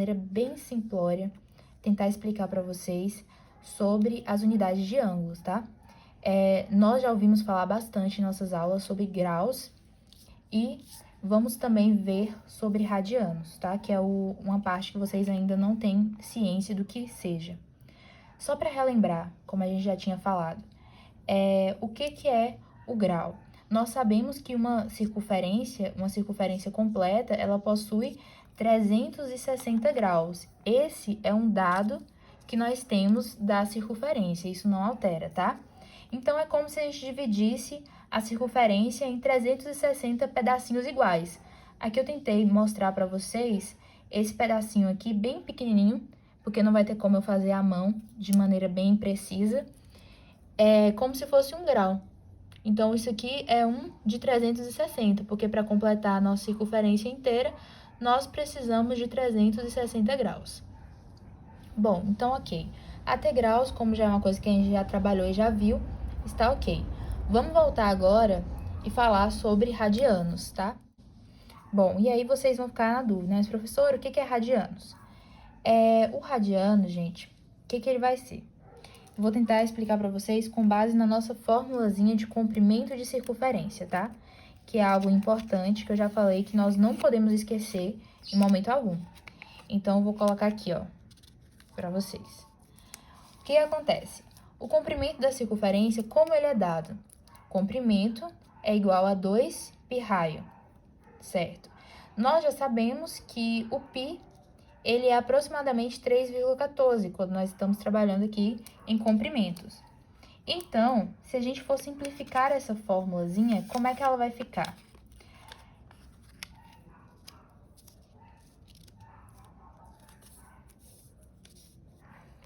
maneira bem simplória, tentar explicar para vocês sobre as unidades de ângulos, tá? Nós já ouvimos falar bastante em nossas aulas sobre graus e vamos também ver sobre radianos, tá? Que é uma parte que vocês ainda não têm ciência do que seja. Só para relembrar, como a gente já tinha falado, o que é o grau? Nós sabemos que uma circunferência completa, ela possui 360 graus. Esse é um dado que nós temos da circunferência, isso não altera, tá? Então, é como se a gente dividisse a circunferência em 360 pedacinhos iguais. Aqui eu tentei mostrar para vocês esse pedacinho aqui bem pequenininho, porque não vai ter como eu fazer à mão de maneira bem precisa. É como se fosse um grau. Então, isso aqui é um de 360, porque para completar a nossa circunferência inteira, nós precisamos de 360 graus. Bom, então ok. Até graus, como já é uma coisa que a gente já trabalhou e já viu, está ok. Vamos voltar agora e falar sobre radianos, tá? Bom, e aí vocês vão ficar na dúvida, né? Professor, o que é radianos? O radiano, gente, o que ele vai ser? Vou tentar explicar para vocês com base na nossa formulazinha de comprimento de circunferência, tá? Que é algo importante que eu já falei que nós não podemos esquecer em momento algum. Então, eu vou colocar aqui, ó, para vocês. O que acontece? O comprimento da circunferência, como ele é dado? Comprimento é igual a 2 π raio, certo? Nós já sabemos que o π ele é aproximadamente 3,14, quando nós estamos trabalhando aqui em comprimentos. Então, se a gente for simplificar essa formulazinha, como é que ela vai ficar?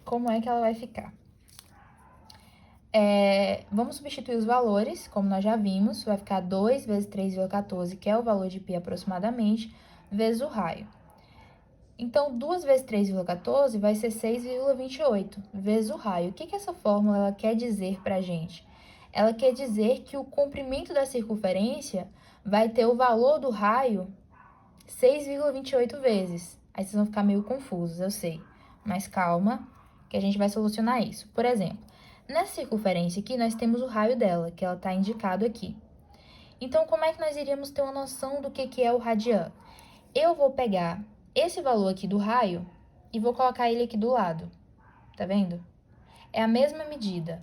Como é que ela vai ficar? Vamos substituir os valores, como nós já vimos, vai ficar 2 vezes 3,14, que é o valor de π aproximadamente, vezes o raio. Então, 2 vezes 3,14 vai ser 6,28, vezes o raio. O que essa fórmula ela quer dizer para a gente? Ela quer dizer que o comprimento da circunferência vai ter o valor do raio 6,28 vezes. Aí vocês vão ficar meio confusos, eu sei. Mas calma, que a gente vai solucionar isso. Por exemplo, nessa circunferência aqui, nós temos o raio dela, que ela está indicado aqui. Então, como é que nós iríamos ter uma noção do que é o radiano? Eu vou pegar esse valor aqui do raio e vou colocar ele aqui do lado, tá vendo? É a mesma medida.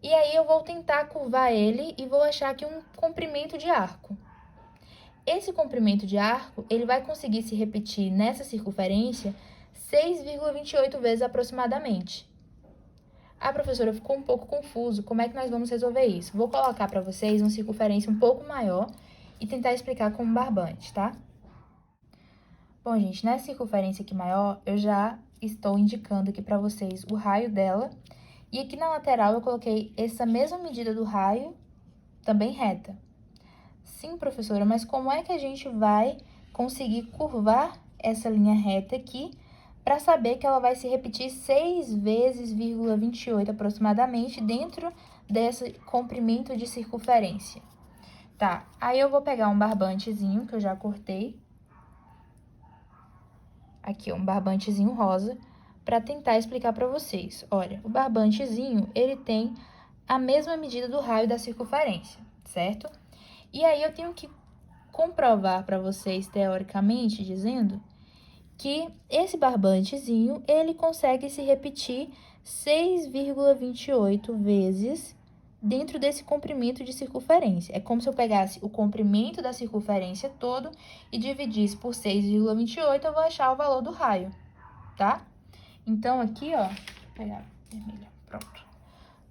E aí, eu vou tentar curvar ele e vou achar aqui um comprimento de arco. Esse comprimento de arco, ele vai conseguir se repetir nessa circunferência 6,28 vezes aproximadamente. A professora ficou um pouco confuso, como é que nós vamos resolver isso? Vou colocar para vocês uma circunferência um pouco maior e tentar explicar com um barbante, tá? Bom, gente, nessa circunferência aqui maior, eu já estou indicando aqui para vocês o raio dela. E aqui na lateral eu coloquei essa mesma medida do raio, também reta. Sim, professora, mas como é que a gente vai conseguir curvar essa linha reta aqui para saber que ela vai se repetir 6 vezes 28 aproximadamente dentro desse comprimento de circunferência? Tá, aí eu vou pegar um barbantezinho que eu já cortei. Aqui, ó, um barbantezinho rosa, para tentar explicar para vocês. Olha, o barbantezinho, ele tem a mesma medida do raio da circunferência, certo? E aí, eu tenho que comprovar para vocês, teoricamente, dizendo que esse barbantezinho, ele consegue se repetir 6,28 vezes dentro desse comprimento de circunferência. É como se eu pegasse o comprimento da circunferência todo e dividisse por 6,28, eu vou achar o valor do raio, tá? Então, aqui, ó, vou pegar vermelho, pronto.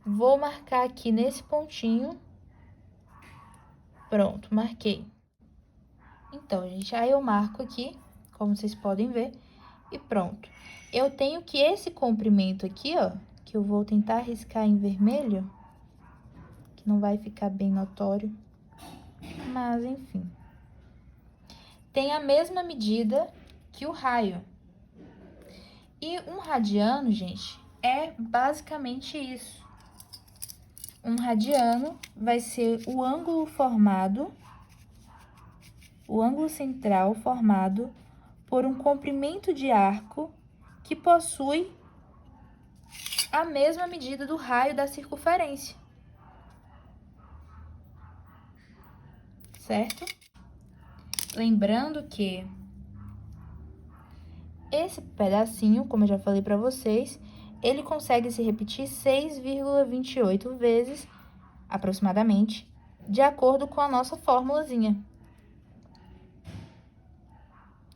Vou marcar aqui nesse pontinho. Pronto, marquei. Então, gente, aí eu marco aqui, como vocês podem ver, e pronto. Eu tenho que esse comprimento aqui, ó, que eu vou tentar riscar em vermelho, que não vai ficar bem notório, mas enfim. Tem a mesma medida que o raio. E um radiano, gente, é basicamente isso. Um radiano vai ser o ângulo formado, o ângulo central formado por um comprimento de arco que possui a mesma medida do raio da circunferência. Certo? Lembrando que esse pedacinho, como eu já falei para vocês, ele consegue se repetir 6,28 vezes, aproximadamente, de acordo com a nossa formulazinha.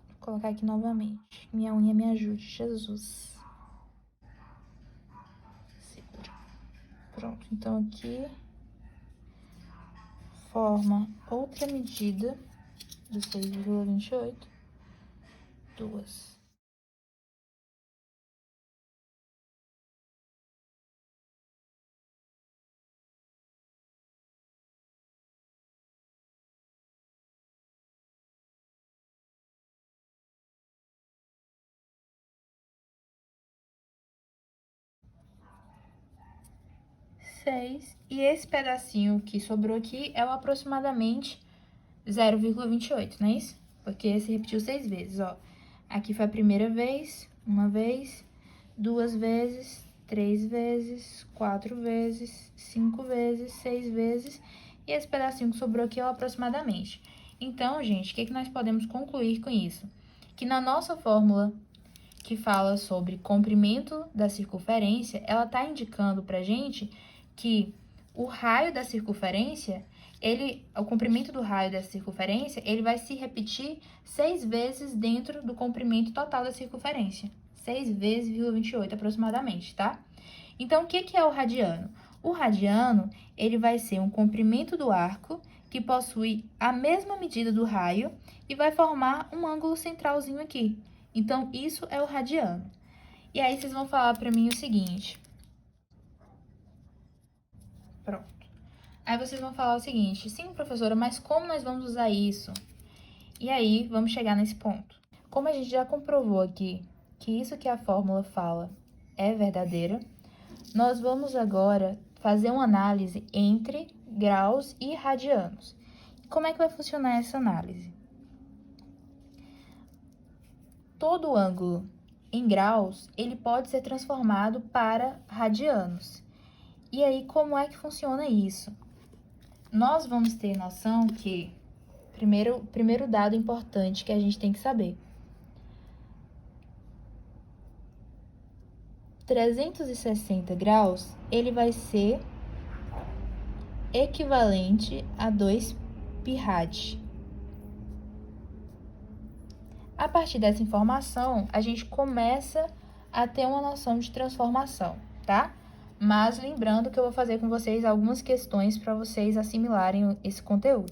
Vou colocar aqui novamente. Minha unha me ajude, Jesus. Segura. Pronto, então aqui forma outra medida do 6,28, duas. E esse pedacinho que sobrou aqui é o aproximadamente 0,28, não é isso? Porque se repetiu 6 vezes, ó. Aqui foi a primeira vez, uma vez, 2 vezes, 3 vezes, 4 vezes, 5 vezes, 6 vezes. E esse pedacinho que sobrou aqui é o aproximadamente. Então, gente, o que nós podemos concluir com isso? Que na nossa fórmula que fala sobre comprimento da circunferência, ela está indicando pra gente que o raio da circunferência, o comprimento do raio dessa circunferência, ele vai se repetir 6 vezes dentro do comprimento total da circunferência. 6 vezes 0,28 aproximadamente, tá? Então, o que é o radiano? O radiano, ele vai ser um comprimento do arco que possui a mesma medida do raio e vai formar um ângulo centralzinho aqui. Então, isso é o radiano. E aí, vocês vão falar para mim o seguinte. Pronto. Aí, vocês vão falar o seguinte. Sim, professora, mas como nós vamos usar isso? E aí, vamos chegar nesse ponto. Como a gente já comprovou aqui que isso que a fórmula fala é verdadeira, nós vamos agora fazer uma análise entre graus e radianos. Como é que vai funcionar essa análise? Todo ângulo em graus, ele pode ser transformado para radianos. E aí, como é que funciona isso? Nós vamos ter noção que, primeiro dado importante que a gente tem que saber. 360 graus, ele vai ser equivalente a 2 π rad. A partir dessa informação, a gente começa a ter uma noção de transformação, tá? Mas lembrando que eu vou fazer com vocês algumas questões para vocês assimilarem esse conteúdo.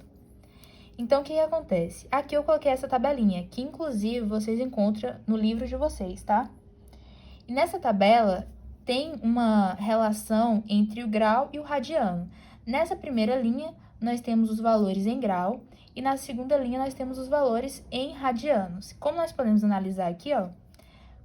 Então, o que acontece? Aqui eu coloquei essa tabelinha, que inclusive vocês encontram no livro de vocês, tá? E nessa tabela tem uma relação entre o grau e o radiano. Nessa primeira linha, nós temos os valores em grau e na segunda linha nós temos os valores em radianos. Como nós podemos analisar aqui, ó,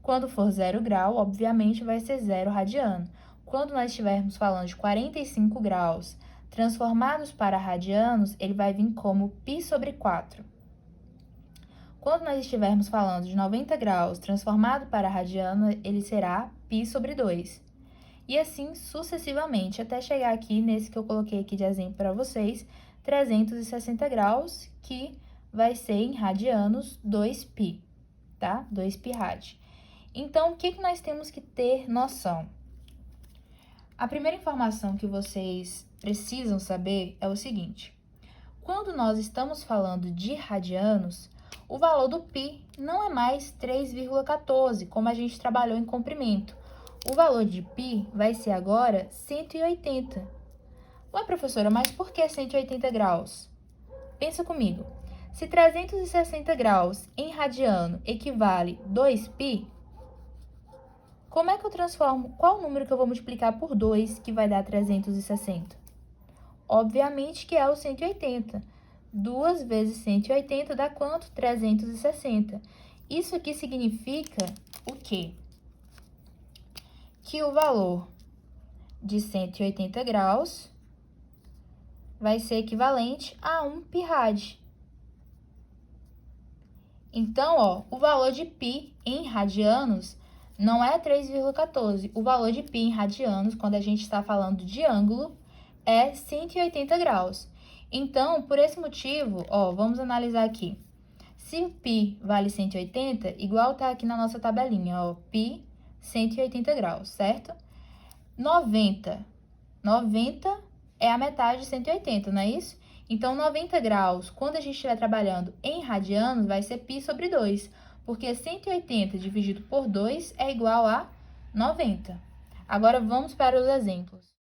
quando for 0 grau, obviamente vai ser 0 radiano. Quando nós estivermos falando de 45 graus transformados para radianos, ele vai vir como π sobre 4. Quando nós estivermos falando de 90 graus transformado para radiano, ele será π sobre 2. E assim sucessivamente, até chegar aqui nesse que eu coloquei aqui de exemplo para vocês, 360 graus, que vai ser em radianos 2π, tá? 2π rad. Então, o que nós temos que ter noção? A primeira informação que vocês precisam saber é o seguinte. Quando nós estamos falando de radianos, o valor do π não é mais 3,14, como a gente trabalhou em comprimento. O valor de π vai ser agora 180. Ué, professora, mas por que 180 graus? Pensa comigo. Se 360 graus em radiano equivale 2π, como é que eu transformo? Qual o número que eu vou multiplicar por 2 que vai dar 360? Obviamente que é o 180. 2 vezes 180 dá quanto? 360. Isso aqui significa o quê? Que o valor de 180 graus vai ser equivalente a 1 π rad. Então, ó, o valor de π em radianos não é 3,14. O valor de π em radianos, quando a gente está falando de ângulo, é 180 graus. Então, por esse motivo, ó, vamos analisar aqui. Se o π vale 180, igual tá aqui na nossa tabelinha, ó, π 180 graus, certo? 90 é a metade de 180, não é isso? Então, 90 graus, quando a gente estiver trabalhando em radianos, vai ser π sobre 2, porque 180 dividido por 2 é igual a 90. Agora, vamos para os exemplos.